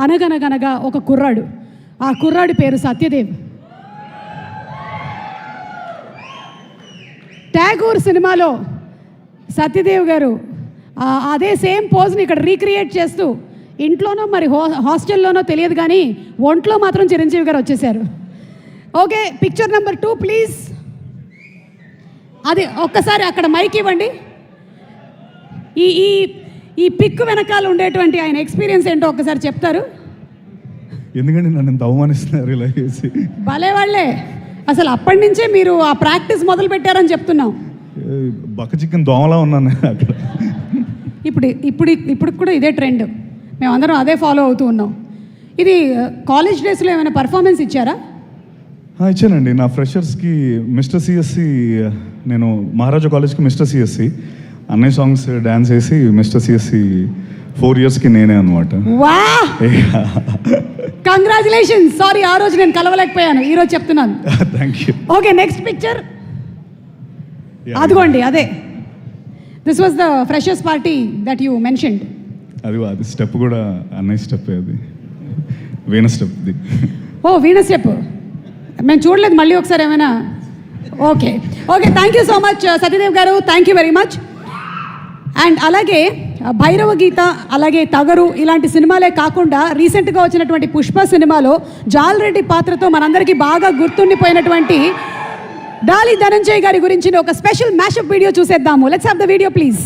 అనగనగనగా ఒక కుర్రాడు, ఆ కుర్రాడి పేరు సత్యదేవ్. ట్యాగూర్ సినిమాలో సత్యదేవ్ గారు అదే సేమ్ పోజ్ని ఇక్కడ రీక్రియేట్ చేస్తూ ఇంట్లోనో మరి హాస్టల్లోనో తెలియదు కానీ ఒంట్లో మాత్రం చిరంజీవి గారు వచ్చేసారు. Okay, picture number 2 please. అది ఒక్కసారి అక్కడ మైక్ ఇవ్వండి. ఈ ఈ ఈ పిక్ వెనకాల ఉండేటువంటి ఆయన ఎక్స్పీరియన్స్ ఏంటో ఒక్కసారి చెప్తారు. ఎందుకంటే నన్ను ఎంత అవమానిస్తున్నారు ఇలా చేసి. భలే వాళ్ళే, అసలు అప్పటి నుంచే మీరు ఆ ప్రాక్టీస్ మొదలు పెట్టారని చెప్తున్నాం. బక్క చికెన్ దోమలా ఉన్నాను అక్కడ. ఇప్పుడు కూడా ఇదే ట్రెండ్, మేమందరం అదే ఫాలో అవుతూ ఉన్నాం. ఇది కాలేజ్ డేస్లో ఏమైనా పర్ఫార్మెన్స్ ఇచ్చారా? ఇచ్చానండి. నా ఫ్రెషర్స్కి మిస్టర్ సిఎస్సి, నేను మహారాజా కాలేజ్కి మిస్టర్ సిఎస్సి అన్ని సాంగ్స్ డ్యాన్స్ వేసి మిస్టర్ సిఎస్సి 4 yearsకి నేనే అనమాట. వా, కంగ్రాచులేషన్స్. సారీ, ఆ రోజు నేను కలవలేకపోయాను, ఈరోజు చెప్తున్నాను. Thank you. Okay, next picture అదిగోండి. అదే, this was the freshers party that you mentioned. అది స్టెప్ కూడా అన్నయ్య స్టెప్, అది వీణ స్టెప్. ఓ, వీణ స్టెప్ మేము చూడలేదు, మళ్ళీ ఒకసారి ఏమైనా. Okay okay, thank you so much Satyadev గారు, thank you very much. And అలాగే భైరవ గీత, అలాగే తగరు ఇలాంటి సినిమాలే కాకుండా రీసెంట్గా వచ్చినటువంటి పుష్ప సినిమాలో జాల్రెడ్డి పాత్రతో మనందరికీ బాగా గుర్తుండిపోయినటువంటి డాలి ధనంజయ్ గారి గురించి ఒక స్పెషల్ మ్యాషప్ వీడియో చూసేద్దాము. Let's have the video please.